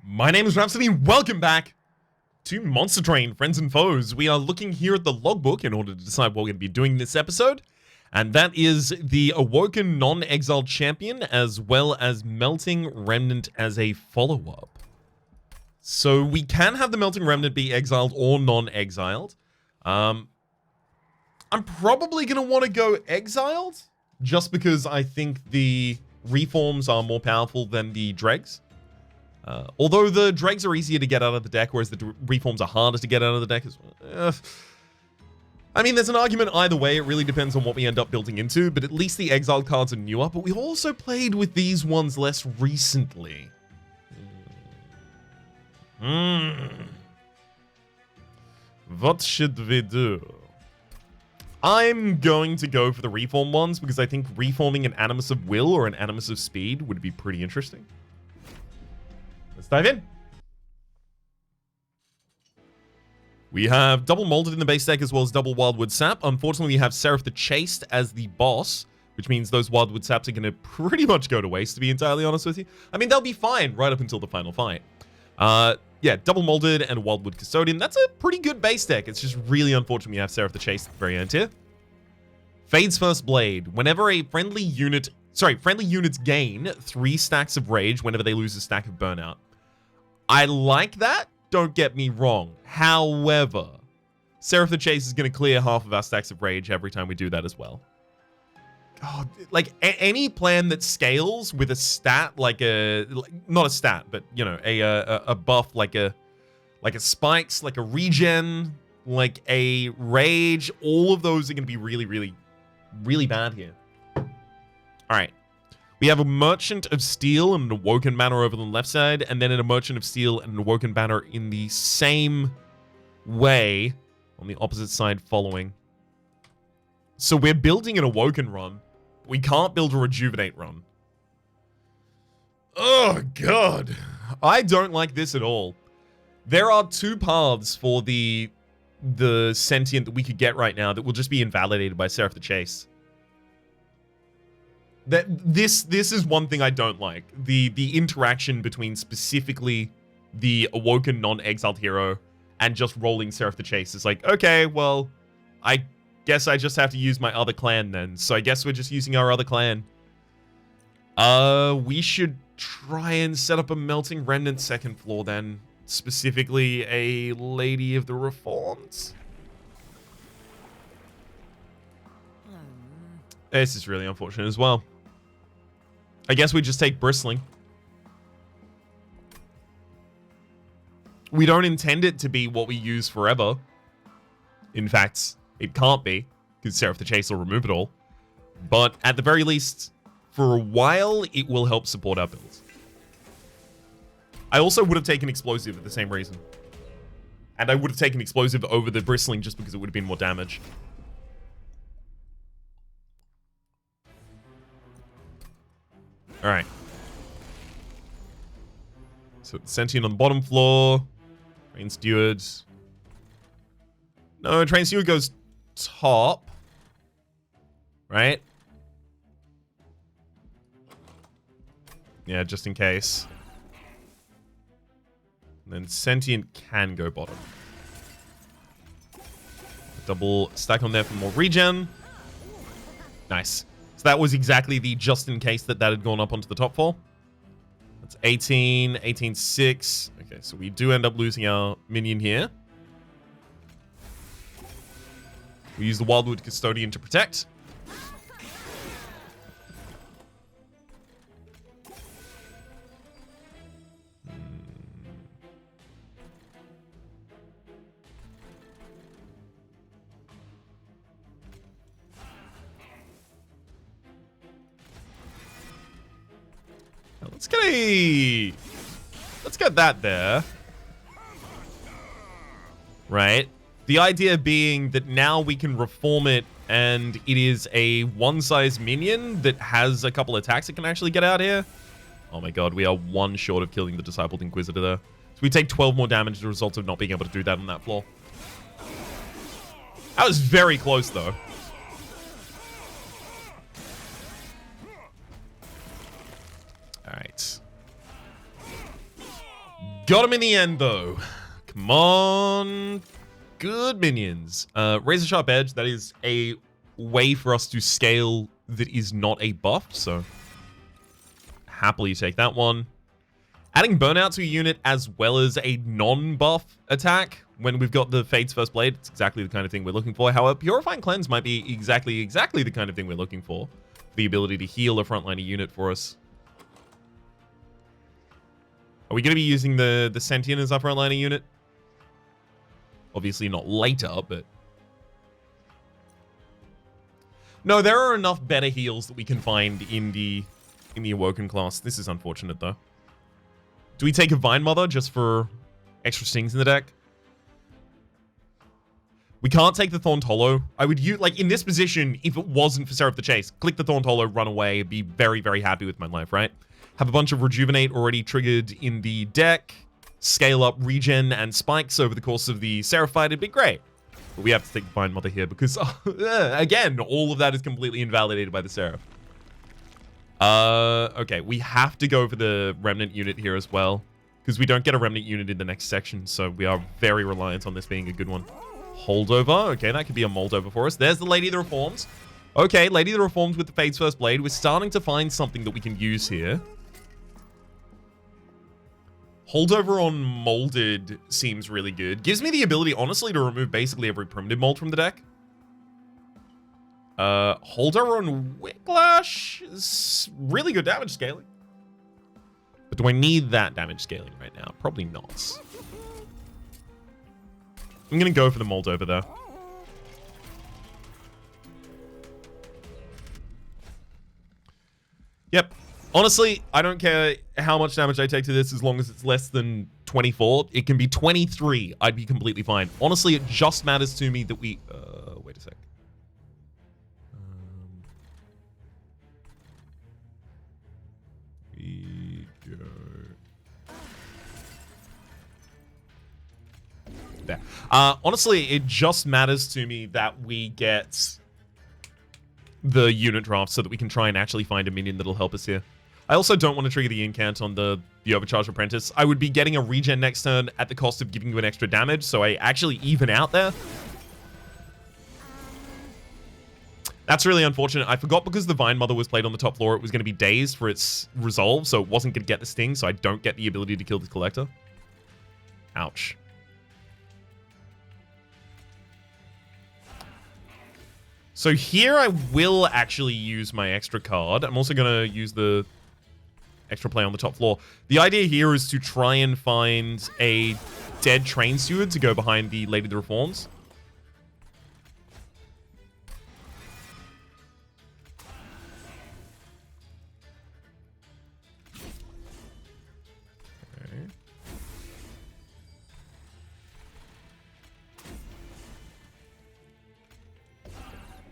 My name is Rhapsody. Welcome back to Monster Train, friends and foes. We are looking here at the logbook in order to decide what we're going to be doing this episode. And that is the Awoken Non-Exiled Champion, as well as Melting Remnant as a follow-up. So we can have the Melting Remnant be exiled or non-exiled. I'm probably going to want to go exiled, just because I think the reforms are more powerful than the dregs. Although the dregs are easier to get out of the deck, whereas the reforms are harder to get out of the deck as well. I mean, there's an argument either way. It really depends on what we end up building into, but at least the exiled cards are newer. But we also played with these ones less recently. What should we do? I'm going to go for the reform ones because I think reforming an Animus of Will or an Animus of Speed would be pretty interesting. Let's dive in. We have double Molded in the base deck as well as double Wildwood Sap. Unfortunately, we have Seraph the Chaste as the boss, which means those Wildwood Saps are going to pretty much go to waste, to be entirely honest with you. I mean, they'll be fine right up until the final fight. Yeah, double Molded and Wildwood Custodian. That's a pretty good base deck. It's just really unfortunate we have Seraph the Chaste at the very end here. Fade's First Blade. Whenever a friendly units gain 3 stacks of Rage whenever they lose a stack of Burnout. I like that, don't get me wrong. However, Seraph the Chaste is going to clear half of our stacks of Rage every time we do that as well. God, like any plan that scales with a stat not a stat, but you know, a buff like a spikes, like a regen, like a rage, all of those are going to be really, really, really bad here. All right. We have a Merchant of Steel and an Awoken Banner over on the left side, and then a Merchant of Steel and an Awoken Banner in the same way on the opposite side following. So we're building an Awoken run. We can't build a Rejuvenate run. Oh, God. I don't like this at all. There are 2 paths for the Sentient that we could get right now that will just be invalidated by Seraph the Chaste. This is one thing I don't like. The interaction between specifically the Awoken non-exiled hero and just rolling Seraph the Chaste is like, okay, well, I guess I just have to use my other clan then. So I guess we're just using our other clan. We should try and set up a Melting Remnant second floor then. Specifically a Lady of the Reformed. This is really unfortunate as well. I guess we just take Bristling. We don't intend it to be what we use forever. In fact, it can't be, because Seraph the Chaste will remove it all. But at the very least, for a while, it will help support our builds. I also would have taken Explosive for the same reason. And I would have taken Explosive over the Bristling just because it would have been more damage. Alright. So, Sentient on the bottom floor. Train Steward. No, Train Steward goes top. Right? Yeah, just in case. And then Sentient can go bottom. Double stack on there for more regen. Nice. So that was exactly the just in case that had gone up onto the top 4. That's 18, 18, 6. Okay, so we do end up losing our minion here. We use the Wildwood Custodian to protect. Let's get that there. Right. The idea being that now we can reform it and it is a one-size minion that has a couple attacks it can actually get out here. Oh my god, we are 1 short of killing the Discipled Inquisitor there. So we take 12 more damage as a result of not being able to do that on that floor. That was very close though. Alright. Got him in the end, though. Come on. Good minions. Razor Sharp Edge, that is a way for us to scale that is not a buff, so happily take that one. Adding Burnout to a unit as well as a non-buff attack when we've got the Fate's First Blade, it's exactly the kind of thing we're looking for. However, Purifying Cleanse might be exactly the kind of thing we're looking for. The ability to heal a frontliner unit for us. Are we going to be using the Sentient as our frontliner unit? Obviously not later, but... No, there are enough better heals that we can find in the Awoken class. This is unfortunate, though. Do we take a Vine Mother just for extra stings in the deck? We can't take the Thorned Hollow. I would use, like, in this position, if it wasn't for Seraph the Chase, click the Thorned Hollow, run away, be very, very happy with my life, right? Have a bunch of Rejuvenate already triggered in the deck, scale up regen and spikes over the course of the Seraph fight, it'd be great. But we have to take the Vine Mother here because, again, all of that is completely invalidated by the Seraph. Okay, we have to go for the Remnant unit here as well, because we don't get a Remnant unit in the next section, so we are very reliant on this being a good one. Holdover. Okay, that could be a Moldover for us. There's the Lady of the Reforms. Okay, Lady of the Reforms with the Fate's First Blade. We're starting to find something that we can use here. Holdover on Molded seems really good. Gives me the ability, honestly, to remove basically every primitive mold from the deck. Holdover on Whiplash is really good damage scaling. But do I need that damage scaling right now? Probably not. I'm going to go for the Moldover there. Yep. Honestly, I don't care how much damage I take to this as long as it's less than 24. It can be 23. I'd be completely fine. Honestly, it just matters to me that we... wait a sec. We go... There. Honestly, it just matters to me that we get the unit draft so that we can try and actually find a minion that'll help us here. I also don't want to trigger the incant on the Overcharged Apprentice. I would be getting a regen next turn at the cost of giving you an extra damage, so I actually even out there. That's really unfortunate. I forgot because the Vine Mother was played on the top floor, it was going to be dazed for its resolve, so it wasn't going to get the sting, so I don't get the ability to kill the Collector. Ouch. So here I will actually use my extra card. I'm also going to use the extra play on the top floor. The idea here is to try and find a dead Train Steward to go behind the Lady of the Reforms. Okay.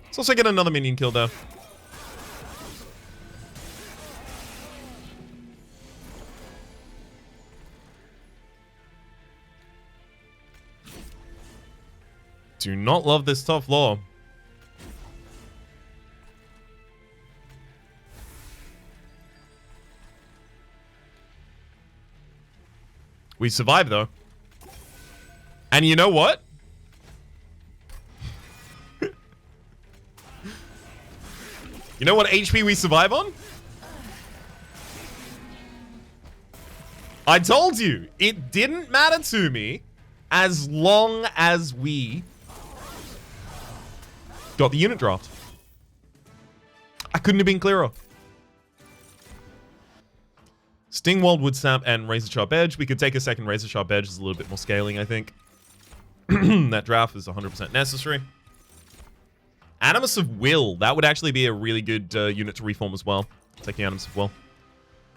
Let's also get another minion kill though. Do not love this top floor. We survived though. And you know what? You know what HP we survive on? I told you, it didn't matter to me as long as we got the unit draft. I couldn't have been clearer. Sting, Wildwood Sap, and Razor Sharp Edge. We could take a second Razor Sharp Edge. It's a little bit more scaling, I think. That draft is 100% necessary. Animus of Will. That would actually be a really good unit to reform as well. Take the Animus of Will.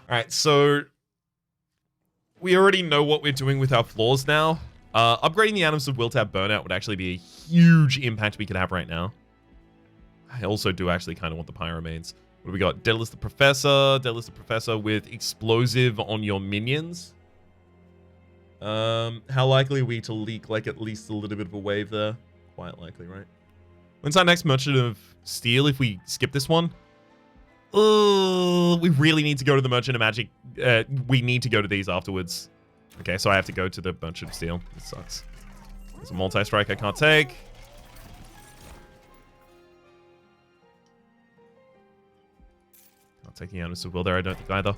Alright, so we already know what we're doing with our floors now. Upgrading the Animus of Will to have Burnout would actually be a huge impact we could have right now. I also do actually kind of want the Pyromanes. What do we got? Daedalus the Professor. Daedalus the Professor with Explosive on your minions. How likely are we to leak like at least a little bit of a wave there? Quite likely, right? When's our next Merchant of Steel if we skip this one? We really need to go to the Merchant of Magic. We need to go to these afterwards. Okay, so I have to go to the Bunch of Steel. This sucks. There's a multi-strike I can't take. Can't take the Animus of Will there, I don't think either.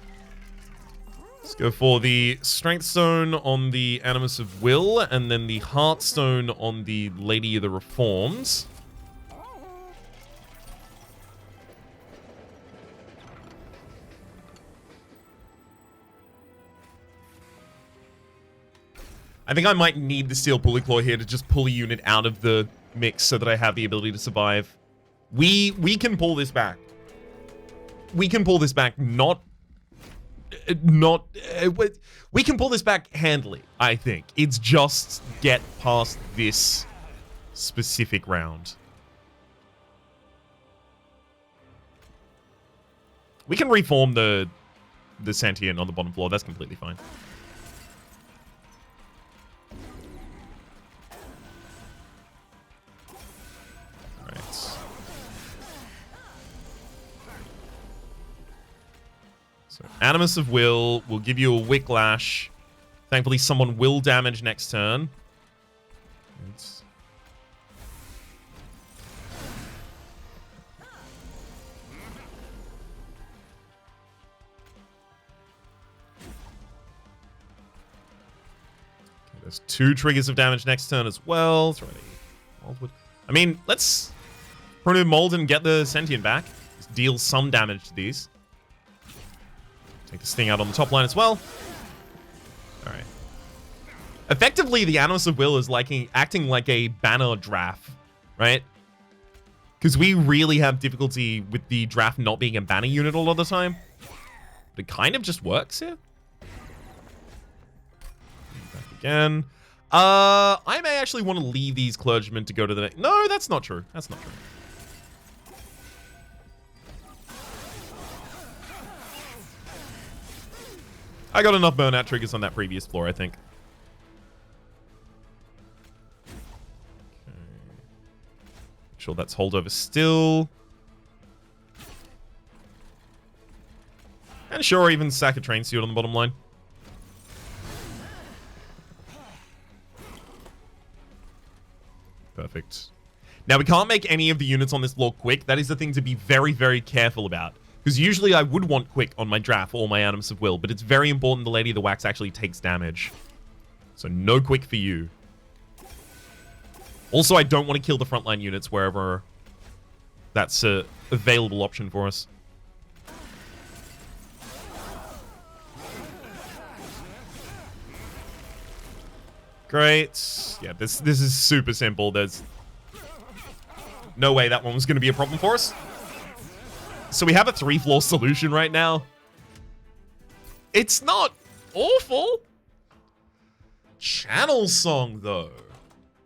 Let's go for the Strength Stone on the Animus of Will, and then the Heart Stone on the Lady of the Reforms. I think I might need the Steel Pulley Claw here to just pull a unit out of the mix so that I have the ability to survive. We can pull this back. We can pull this back, we can pull this back handily, I think. It's just get past this specific round. We can reform the Sentient on the bottom floor. That's completely fine. So Animus of Will give you a Whiplash. Thankfully, someone will damage next turn. Okay, there's 2 triggers of damage next turn as well. It's already Moldwood. I mean, let's Primitive Mold and get the Sentient back. Just deal some damage to these. Take this thing out on the top line as well. Alright. Effectively, the Animus of Will is acting like a banner draft, right? Because we really have difficulty with the draft not being a banner unit all of the time. But it kind of just works here. Back again. I may actually want to leave these clergymen to go to the next... No, that's not true. That's not true. I got enough burnout triggers on that previous floor, I think. Okay. Make sure that's holdover still. And sure, even sack a train suit on the bottom line. Perfect. Now, we can't make any of the units on this floor quick. That is the thing to be very, very careful about. Because usually I would want quick on my draft or my Animus of Will, but it's very important the Lady of the Wax actually takes damage. So no quick for you. Also, I don't want to kill the frontline units wherever that's an available option for us. Great. Yeah, this is super simple. There's no way that one was going to be a problem for us. So we have a 3-floor solution right now. It's not awful. Channel Song, though.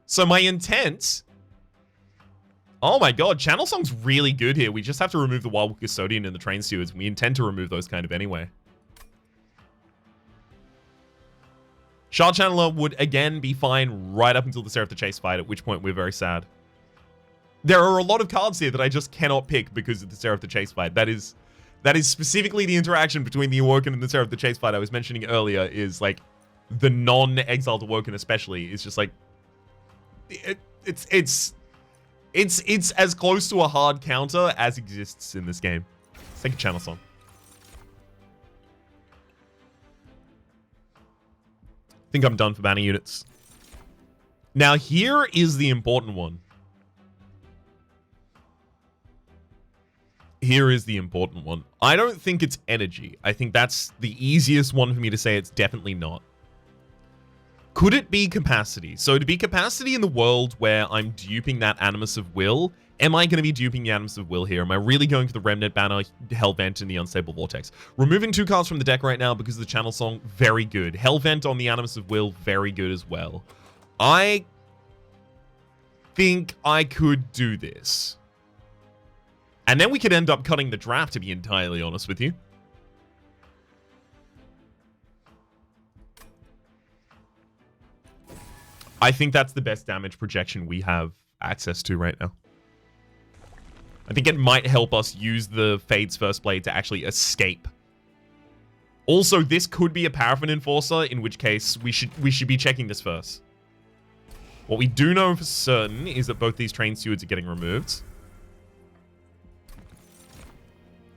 So my intent... Oh my god, Channel Song's really good here. We just have to remove the Wild Custodian and the Train Stewards. We intend to remove those kind of anyway. Shard Channeler would again be fine right up until the Seraph the Chaste fight, at which point we're very sad. There are a lot of cards here that I just cannot pick because of the Seraph the Chaste fight. That is specifically the interaction between the Awoken and the Seraph the Chaste fight I was mentioning earlier is like the non-exiled Awoken especially is just like it's as close to a hard counter as exists in this game. Let's take a Channel Song. I think I'm done for banner units. Now here is the important one. Here is the important one. I don't think it's energy. I think that's the easiest one for me to say it's definitely not. Could it be capacity? So to be capacity in the world where I'm duping that Animus of Will, am I going to be duping the Animus of Will here? Am I really going for the Remnant Banner, Hellvent, and the Unstable Vortex? Removing 2 cards from the deck right now because of the Channel Song, very good. Hellvent on the Animus of Will, very good as well. I think I could do this. And then we could end up cutting the draft, to be entirely honest with you. I think that's the best damage projection we have access to right now. I think it might help us use the Fade's First Blade to actually escape Also, this could be a Paraffin Enforcer, in which case we should be checking this first. What we do know for certain is that both these train stewards are getting removed.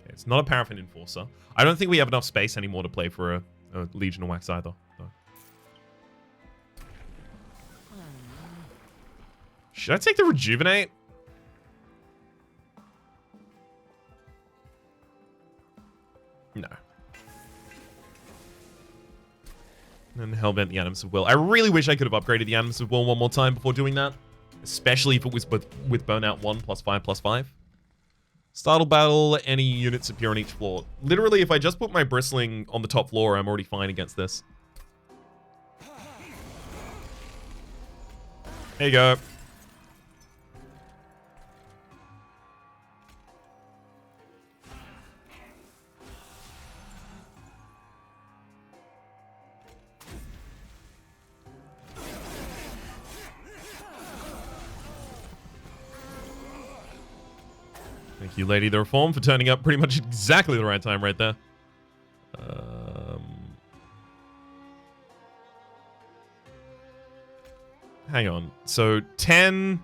Okay, it's not a Paraffin Enforcer. I don't think we have enough space anymore to play for a Legion of Wax either. So. Should I take the Rejuvenate? No. And Hellbent the Animus of Will. I really wish I could have upgraded the Animus of Will one more time before doing that. Especially if it was with Burnout 1 +5/+5. Startle Battle, any units appear on each floor. Literally, if I just put my Bristling on the top floor, I'm already fine against this. There you go. Thank you, Lady the Reform, for turning up pretty much exactly the right time right there. Hang on. So 10,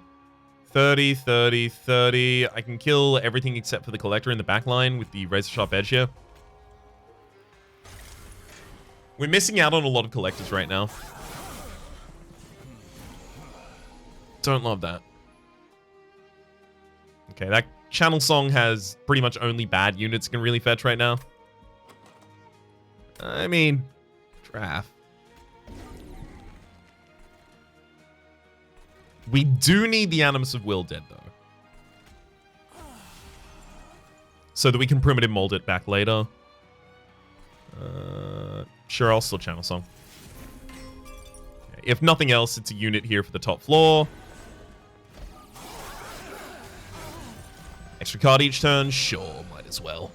30, 30, 30. I can kill everything except for the Collector in the back line with the Razor Sharp Edge here. We're missing out on a lot of Collectors right now. Don't love that. Okay, that Channel Song has pretty much only bad units can really fetch right now. I mean, draft. We do need the Animus of Will dead, though. So that we can Primitive Mold it back later. Sure, I'll still Channel Song. Okay, if nothing else, it's a unit here for the top floor. Extra card each turn? Sure, might as well.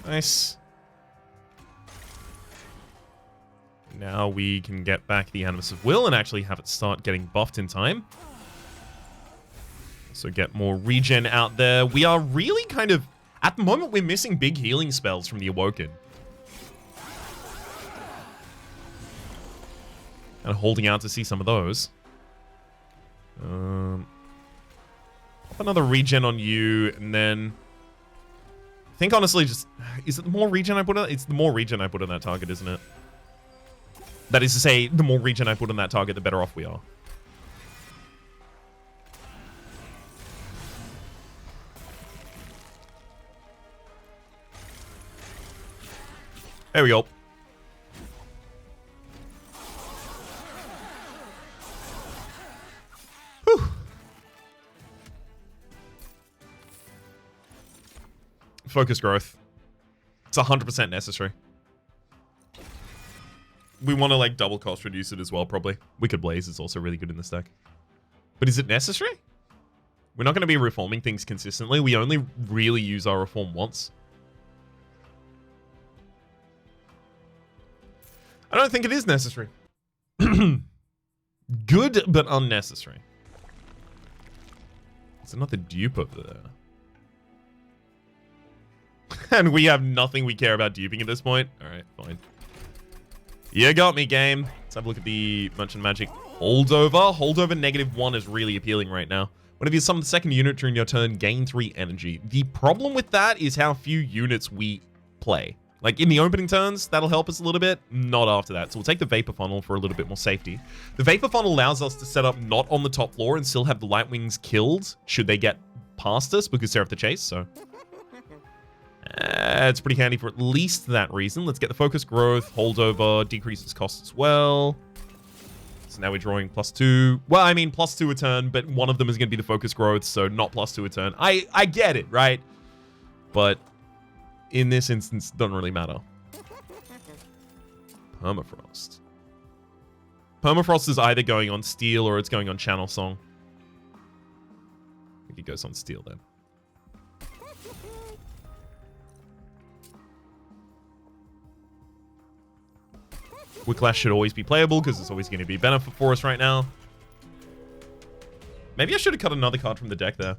Nice. Now we can get back the Animus of Will and actually have it start getting buffed in time. So get more regen out there. We are really kind of... At the moment, we're missing big healing spells from the Awoken. And holding out to see some of those. Pop another regen on you, and then... I think, honestly, just... Is it the more regen I put on... It's the more regen I put on that target, isn't it? That is to say, the more regen I put on that target, the better off we are. There we go. Whew. Focus growth. It's 100% necessary. We want to, like, double cost reduce it as well, probably. Wicked Blaze is also really good in this deck. But is it necessary? We're not going to be reforming things consistently. We only really use our reform once. I don't think it is necessary. Good, but unnecessary. There's another dupe over there. And we have nothing we care about duping at this point. Alright, fine. You got me, game. Let's have a look at the Merchant Magic Holdover. Holdover -1 is really appealing right now. Whenever you summon the second unit during your turn, gain 3 energy. The problem with that is how few units we play. Like, in the opening turns, that'll help us a little bit. Not after that. So we'll take the Vapor Funnel for a little bit more safety. The Vapor Funnel allows us to set up not on the top floor and still have the Light Wings killed should they get past us because Seraph the Chaste, so... it's pretty handy for at least that reason. Let's get the Focus Growth. Holdover decreases cost as well. So now we're drawing +2. Well, I mean, +2 a turn, but one of them is going to be the Focus Growth, so not +2 a turn. I get it, right? But... in this instance, doesn't really matter. Permafrost. Permafrost is either going on Steel or it's going on Channel Song. I think it goes on Steel then. Whiplash should always be playable because it's always going to be a benefit for us right now. Maybe I should have cut another card from the deck there.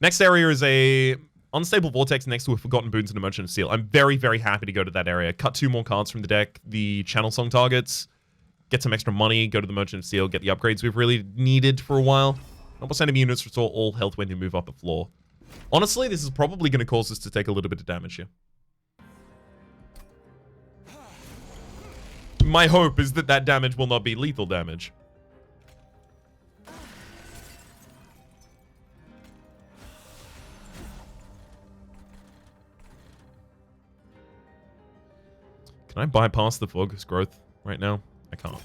Next area is a Unstable Vortex next to a Forgotten Boons and a Merchant of Steel. I'm very, very happy to go to that area. Cut 2 more cards from the deck, the Channel Song targets, get some extra money, go to the Merchant of Steel, get the upgrades we've really needed for a while. Almost enemy units restore all health when you move up the floor. Honestly, this is probably going to cause us to take a little bit of damage here. My hope is that that damage will not be lethal damage. Can I bypass the Focus Growth right now? I can't.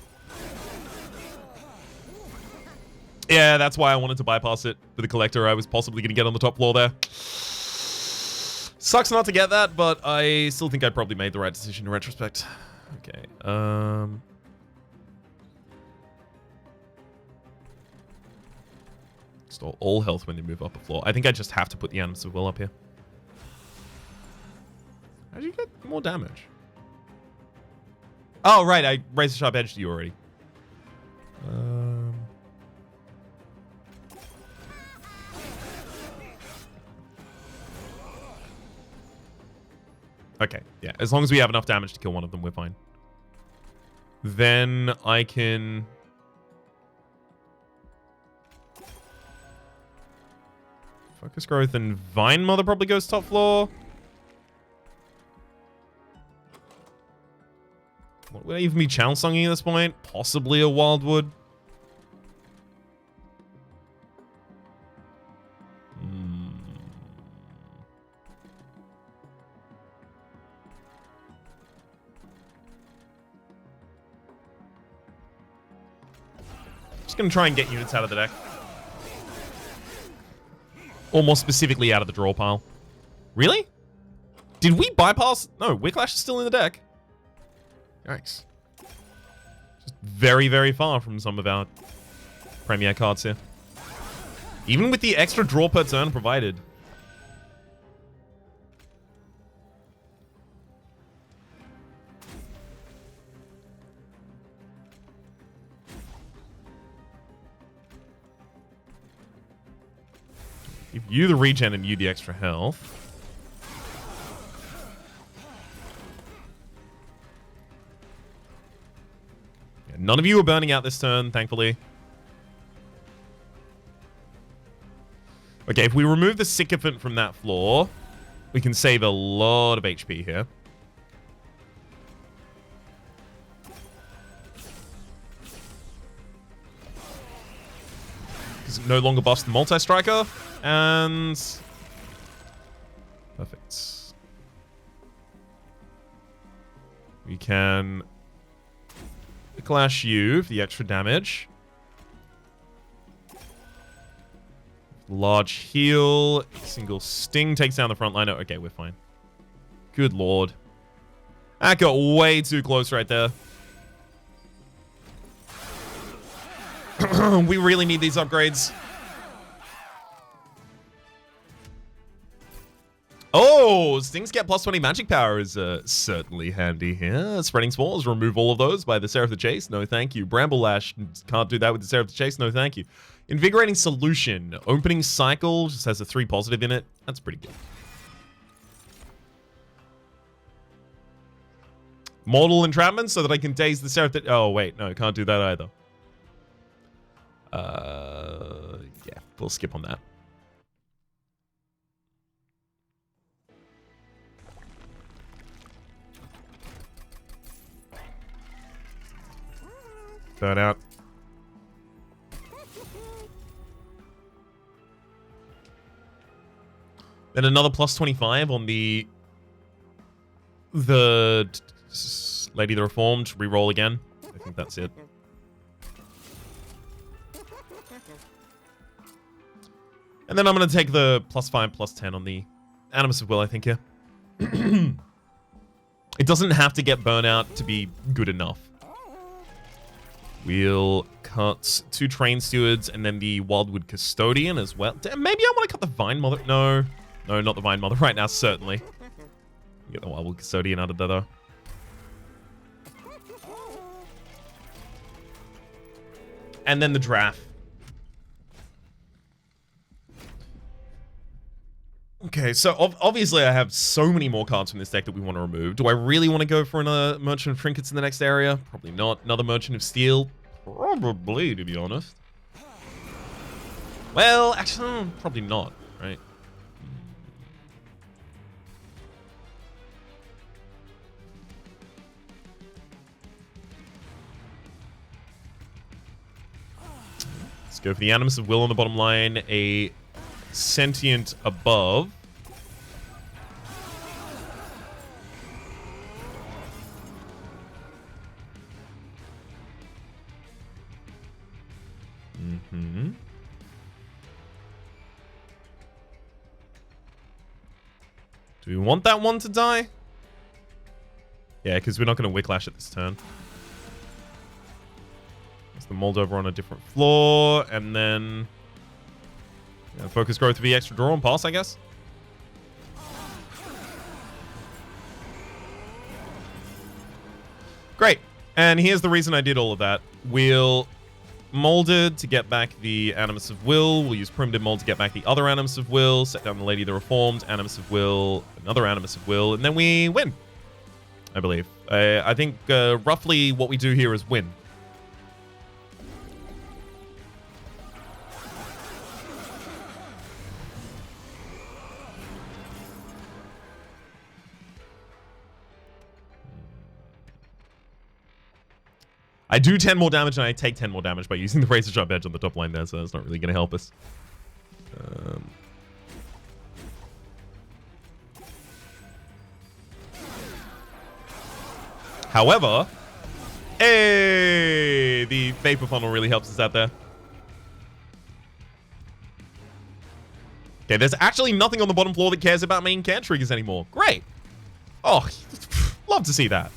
Yeah, that's why I wanted to bypass it with the Collector. I was possibly going to get on the top floor there. Sucks not to get that, but I still think I probably made the right decision in retrospect. Okay, Restore all health when you move up a floor. I think I just have to put the Animus of Will up here. How do you get more damage? Oh, right, I raised a Sharp Edge to you already. Okay, yeah, as long as we have enough damage to kill one of them, we're fine. Then I can... Focus Growth and Vine Mother probably goes top floor. What would I even be Channel Songing at this point? Possibly a Wildwood. Just gonna try and get units out of the deck. Or more specifically, out of the draw pile. Really? Did we bypass? No, Whiplash is still in the deck. Yikes. Just very, very far from some of our premier cards here. Even with the extra draw per turn provided. Give you the regen and you the extra health. Yeah, none of you are burning out this turn, thankfully. Okay, if we remove the Sycophant from that floor, we can save a lot of HP here. Because it no longer buffs the Multi-Striker. And... perfect. We can... clash you for the extra damage. Large heal. Single sting takes down the front liner. Okay, we're fine. Good lord. That got way too close right there. We really need these upgrades. Oh, Stings get plus 20 magic power is certainly handy here. Spreading Spores, remove all of those by the Seraph the Chaste. No, thank you. Bramble Lash, can't do that with the Seraph the Chaste. No, thank you. Invigorating Solution. Opening Cycle, just has a 3 positive in it. That's pretty good. Mortal Entrapment, so that I can daze the Seraph that... oh, wait. No, can't do that either. Yeah, we'll skip on that. Burn out. Then another plus 25 on the Lady the Reformed. Reroll again. I think that's it. And then I'm going to take the plus 5, plus 10 on the Animus of Will, I think, here. It doesn't have to get burnout to be good enough. We'll cut 2 Train Stewards and then the Wildwood Custodian as well. Damn, maybe I want to cut the Vine Mother. No. No, not the Vine Mother right now, certainly. Get the Wildwood Custodian out of there, though. And then the draft. Okay, so obviously I have so many more cards from this deck that we want to remove. Do I really want to go for another Merchant of Trinkets in the next area? Probably not. Another Merchant of Steel? Probably, to be honest. Well, actually, probably not, right? Let's go for the Animus of Will on the bottom line. A Sentient above. Mm-hmm. Do we want that one to die? Yeah, because we're not going to Wicklash at this turn. Let's the mold over on a different floor, and then focus growth to be extra draw and pass, I guess. Great. And here's the reason I did all of that. We'll Molded to get back the Animus of Will. We'll use Primitive Mold to get back the other Animus of Will. Set down the Lady of the Reformed, Animus of Will, another Animus of Will, and then we win, I believe. I think roughly what we do here is win. I do 10 more damage, and I take 10 more damage by using the Razor Sharp Edge on the top line there, so that's not really going to help us. However, hey, the Vapor Funnel really helps us out there. Okay, there's actually nothing on the bottom floor that cares about main can triggers anymore. Great. Oh, love to see that.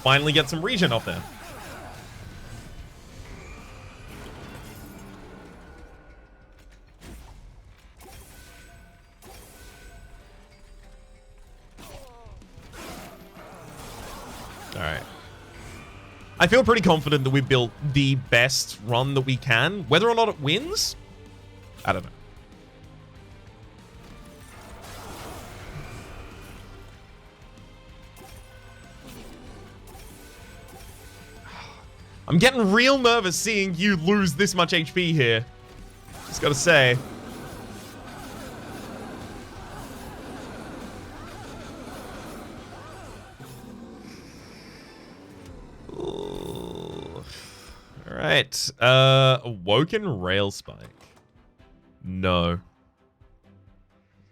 Finally get some regen off there. Alright. I feel pretty confident that we built the best run that we can. Whether or not it wins, I don't know. I'm getting real nervous seeing you lose this much HP here. Just gotta say. Alright. Awoken Rail Spike. No.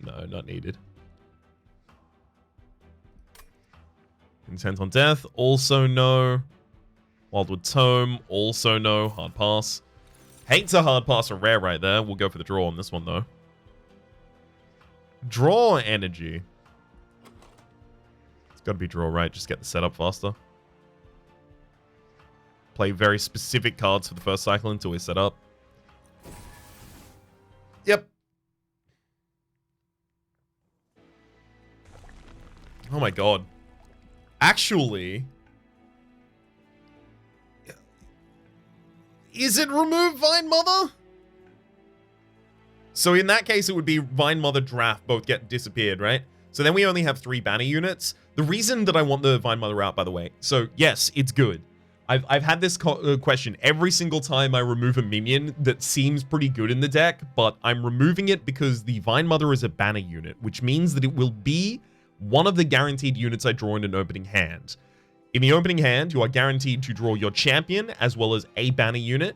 No, not needed. Intent on Death, also no. Wildwood Tome, also no. Hard pass. Hate to hard pass a rare right there. We'll go for the draw on this one, though. Draw energy. It's got to be draw, right? Just get the setup faster. Play very specific cards for the first cycle until we set up. Yep. Oh my god. Actually... Is it remove Vine Mother? So in that case, it would be Vine Mother Draft both get disappeared, right? So then we only have 3 banner units. The reason that I want the Vine Mother out, by the way, so yes, it's good. I've had this question every single time I remove a minion that seems pretty good in the deck, but I'm removing it because the Vine Mother is a banner unit, which means that it will be one of the guaranteed units I draw in an opening hand. In the opening hand, you are guaranteed to draw your champion as well as a banner unit.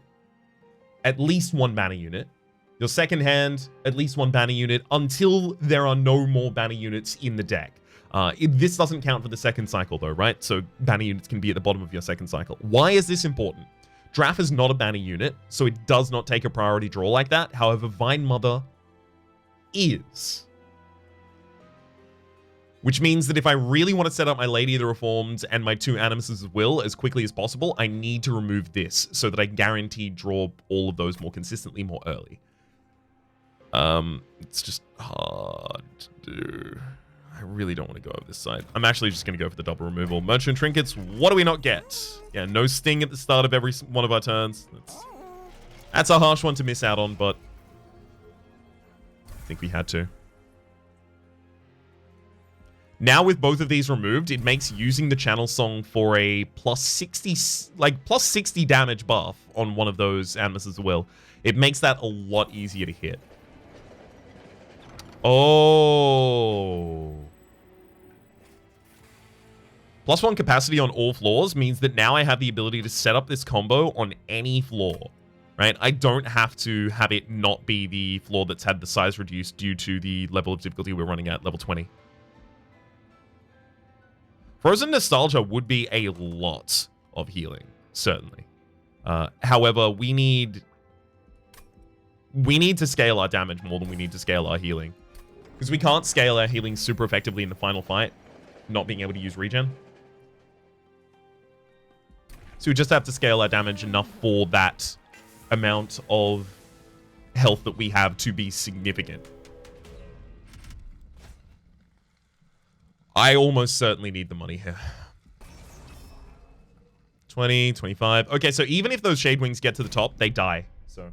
At least 1 banner unit. Your second hand, at least 1 banner unit until there are no more banner units in the deck. This doesn't count for the second cycle though, right? So banner units can be at the bottom of your second cycle. Why is this important? Draft is not a banner unit, so it does not take a priority draw like that. However, Vine Mother is. Which means that if I really want to set up my Lady of the Reformed and my 2 Animuses of Will as quickly as possible, I need to remove this so that I guarantee draw all of those more consistently, more early. It's just hard to do. I really don't want to go over this side. I'm actually just going to go for the double removal. Merchant Trinkets, what do we not get? Yeah, no sting at the start of every one of our turns. That's a harsh one to miss out on, but I think we had to. Now with both of these removed, it makes using the Channel Song for a plus 60 damage buff on one of those Animuses of Will. It makes that a lot easier to hit. Oh. +1 capacity on all floors means that now I have the ability to set up this combo on any floor, right? I don't have to have it not be the floor that's had the size reduced due to the level of difficulty we're running at, level 20. Frozen Nostalgia would be a lot of healing, certainly. However, we need to scale our damage more than we need to scale our healing. Because we can't scale our healing super effectively in the final fight, not being able to use regen. So we just have to scale our damage enough for that amount of health that we have to be significant. I almost certainly need the money here. 20, 25. Okay, so even if those Shade Wings get to the top, they die. So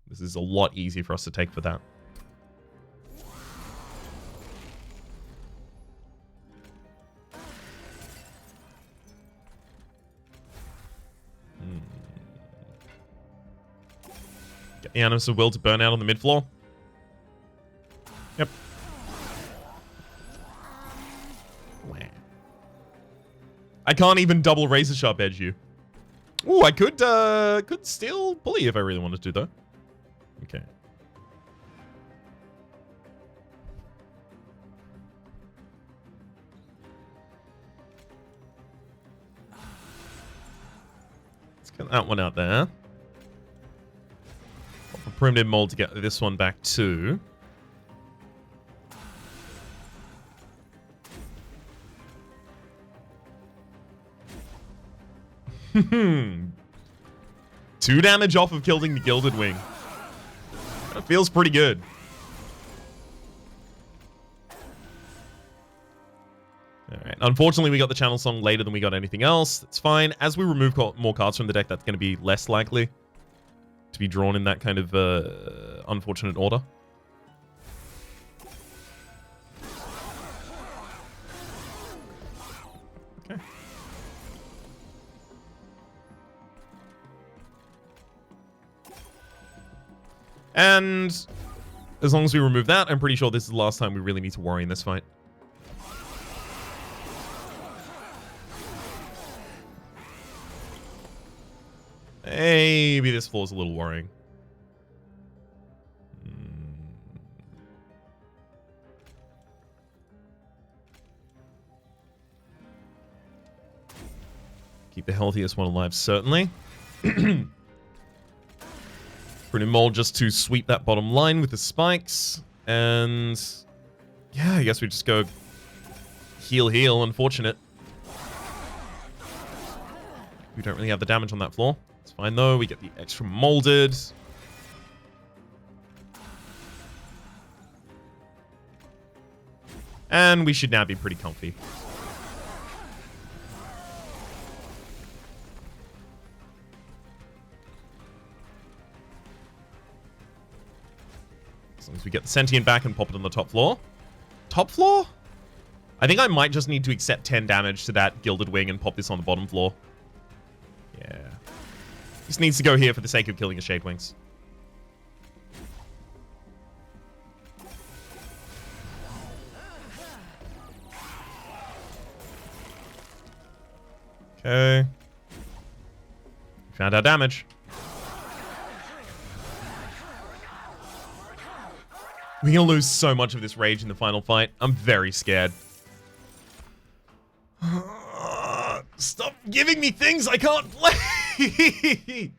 this is a lot easier for us to take for that. Get the Animus of Will to burn out on the mid floor. Yep. I can't even double Razor Sharp Edge you. Ooh, I could still bully if I really wanted to, though. Okay. Let's get that one out there. Pop a primitive mold to get this one back too. Two damage off of killing the Gilded Wing. That feels pretty good. Alright, unfortunately we got the Channel Song later than we got anything else. That's fine. As we remove more cards from the deck, that's going to be less likely to be drawn in that kind of unfortunate order. Okay. And as long as we remove that, I'm pretty sure this is the last time we really need to worry in this fight. Maybe this floor is a little worrying. Keep the healthiest one alive, certainly. Pretty mold just to sweep that bottom line with the spikes. And yeah, I guess we just go heal, unfortunate. We don't really have the damage on that floor. It's fine though, we get the extra molded. And we should now be pretty comfy. As long as we get the Sentient back and pop it on the top floor. Top floor? I think I might just need to accept 10 damage to that Gilded Wing and pop this on the bottom floor. Yeah. This needs to go here for the sake of killing the Shade Wings. Okay. Found our damage. We're gonna lose so much of this rage in the final fight. I'm very scared. Stop giving me things I can't play!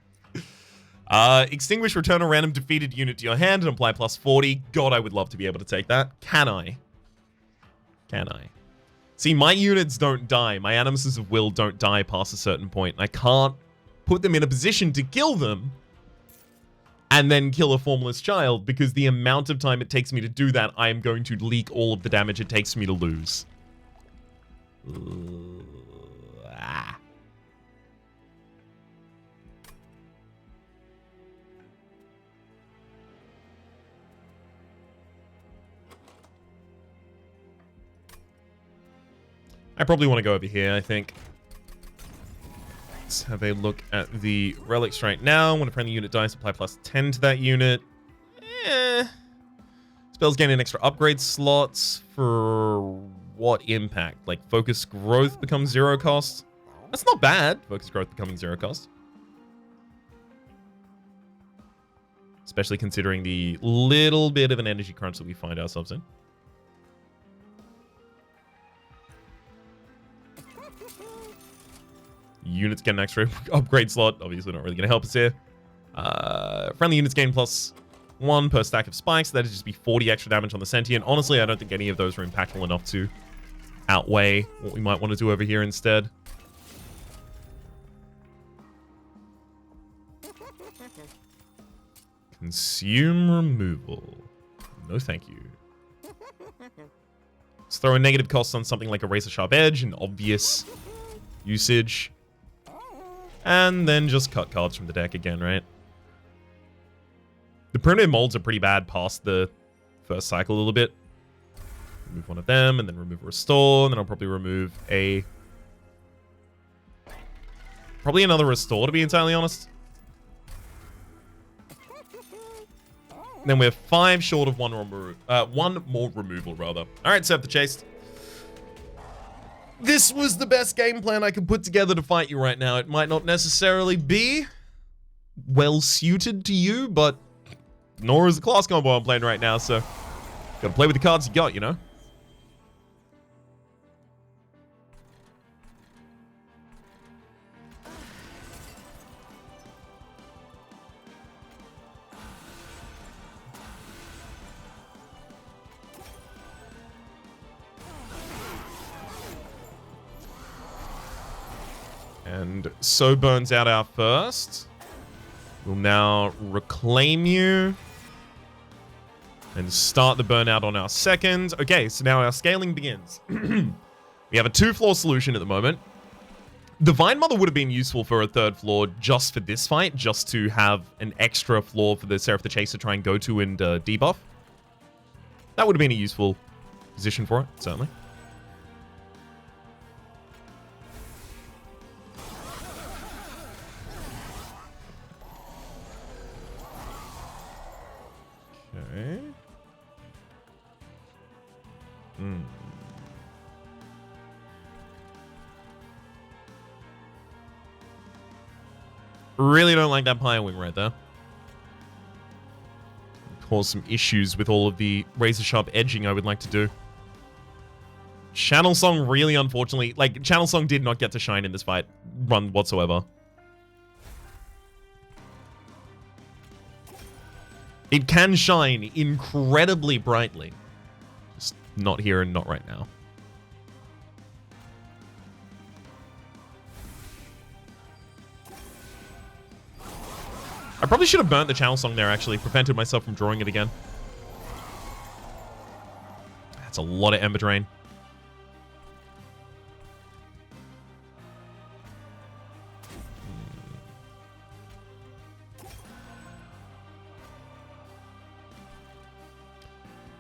Extinguish, return a random defeated unit to your hand and apply plus 40. God, I would love to be able to take that. Can I? Can I? See, my units don't die. My Animuses of Will don't die past a certain point. I can't put them in a position to kill them and then kill a formless child, because the amount of time it takes me to do that, I am going to leak all of the damage it takes me to lose. Ah. I probably want to go over here, I think. Let's have a look at the relics right now. When a friendly unit dies, apply plus 10 to that unit. Spells gain an extra upgrade slots for what impact? Like focus growth becomes 0 cost? That's not bad. Focus growth becoming 0 cost. Especially considering the little bit of an energy crunch that we find ourselves in. Units get an extra upgrade slot. Obviously not really going to help us here. Friendly units gain plus 1 per stack of spikes. That'd just be 40 extra damage on the sentient. Honestly, I don't think any of those are impactful enough to outweigh what we might want to do over here instead. Consume removal. No thank you. Let's throw a negative cost on something like a razor sharp edge, an obvious usage. And then just cut cards from the deck again, right? The primitive molds are pretty bad past the first cycle a little bit. Remove one of them, and then remove a restore, and then I'll probably remove a... probably another restore, to be entirely honest. And then we're 5 short of one more removal, rather. Alright, Seraph the Chaste. This was the best game plan I could put together to fight you right now. It might not necessarily be well suited to you, but nor is the class combo I'm playing right now, so gotta play with the cards you got, you know? And so burns out our first. We'll now reclaim you. And start the burnout on our second. Okay, so now our scaling begins. We have a 2-floor solution at the moment. Divine Mother would have been useful for a 3rd floor just for this fight. Just to have an extra floor for the Seraph the Chaste to try and go to and debuff. That would have been a useful position for it, certainly. Okay. Really don't like that Pire Wing right there. Cause some issues with all of the razor sharp edging I would like to do. Channel Song really, unfortunately, like, Channel Song did not get to shine in this fight run whatsoever. It can shine incredibly brightly. Just not here and not right now. I probably should have burnt the Channel Song there, actually. Prevented myself from drawing it again. That's a lot of Ember Drain.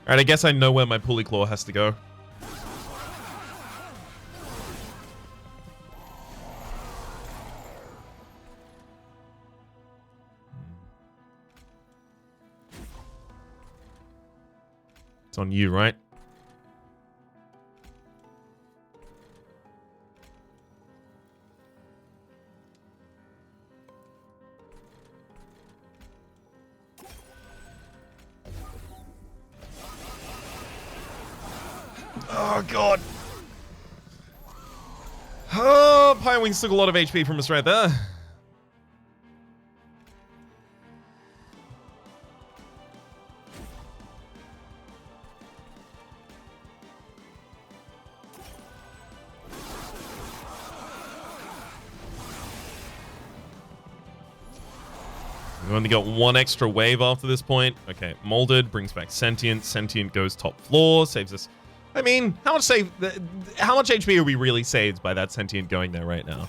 Alright, I guess I know where my Pulley Claw has to go. It's on you, right? Oh, God. Oh, Pine Wings took a lot of HP from us right there. We only got one extra wave after this point. Okay, molded brings back sentient. Sentient goes top floor, saves us. I mean, how much HP are we really saved by that sentient going there right now?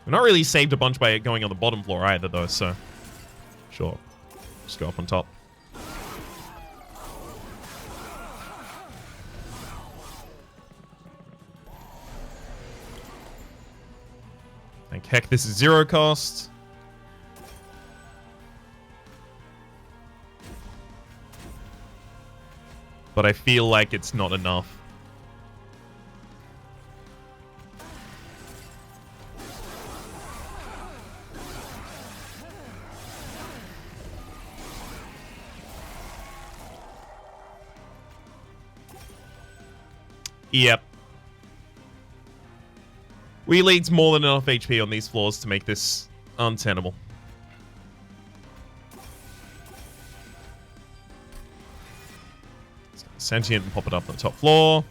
We're not really saved a bunch by it going on the bottom floor either, though, so... Sure. Just go up on top. Thank heck this is 0 cost. But I feel like it's not enough. Yep. We leaked more than enough HP on these floors to make this untenable. Let's get the sentient and pop it up on the top floor.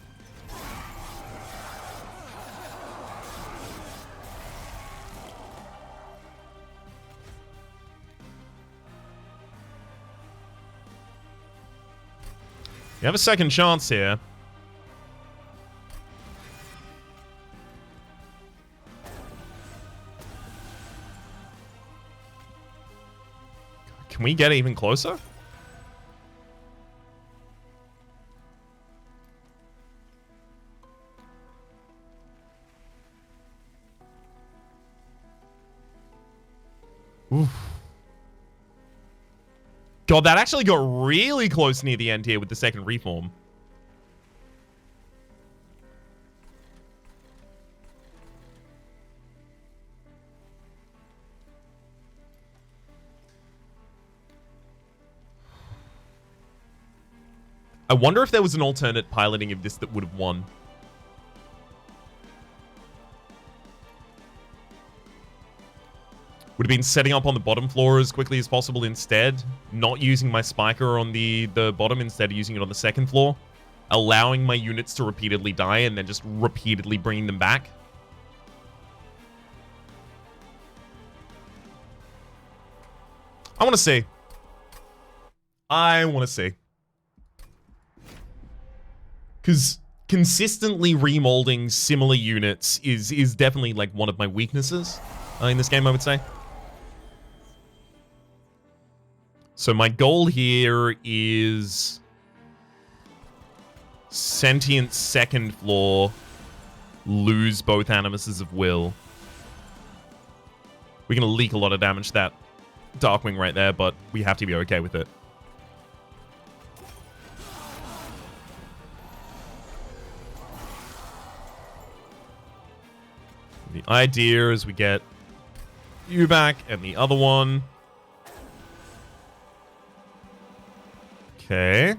You have a second chance here. Can we get even closer? Oof. God, that actually got really close near the end here with the second reform. I wonder if there was an alternate piloting of this that would have won. Would have been setting up on the bottom floor as quickly as possible instead. Not using my spiker on the bottom, instead of using it on the second floor. Allowing my units to repeatedly die and then just repeatedly bringing them back. I want to see. I want to see. Because consistently remolding similar units is definitely like one of my weaknesses in this game, I would say. So my goal here is sentient second floor, lose both animuses of will. We're going to leak a lot of damage to that Darkwing right there, but we have to be okay with it. The idea is we get you back and the other one. Okay.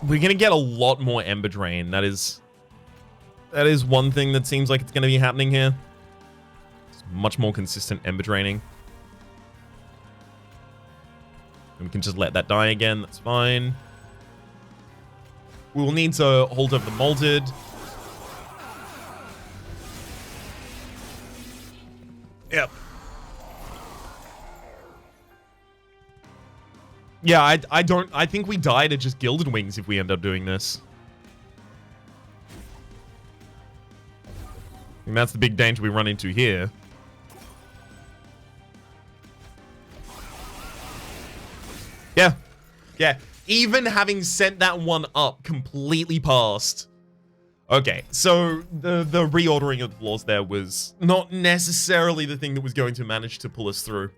We're going to get a lot more Ember Drain. That is one thing that seems like it's going to be happening here. It's much more consistent Ember Draining. And we can just let that die again. That's fine. We will need to hold over the Molded. Yep. Yeah, I think we die to just Gilded Wings if we end up doing this. And that's the big danger we run into here. Yeah. Yeah. Even having sent that one up completely past. Okay, so the reordering of the floors there was not necessarily the thing that was going to manage to pull us through.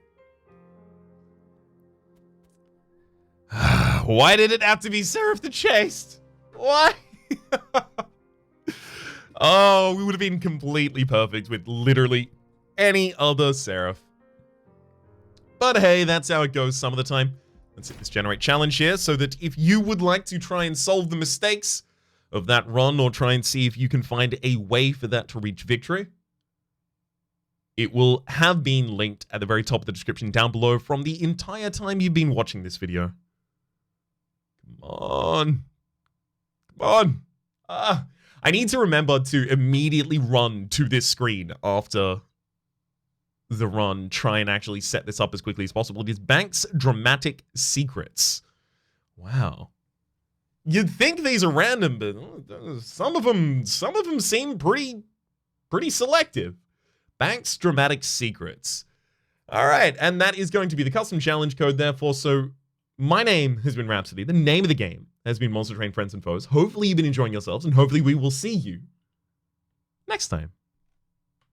Why did it have to be Seraph the Chaste? Why? Oh, we would have been completely perfect with literally any other Seraph. But hey, that's how it goes some of the time. Let's hit this generate challenge here so that if you would like to try and solve the mistakes of that run or try and see if you can find a way for that to reach victory, it will have been linked at the very top of the description down below from the entire time you've been watching this video. Come on. Come on. I need to remember to immediately run to this screen after the run, try and actually set this up as quickly as possible. It is BanksDramaticSecrets. Wow. You'd think these are random, but some of them seem pretty selective. BanksDramaticSecrets. All right, and that is going to be the custom challenge code, therefore. So my name has been Rhapsody. The name of the game has been Monster Train Friends and Foes. Hopefully you've been enjoying yourselves, and hopefully we will see you next time.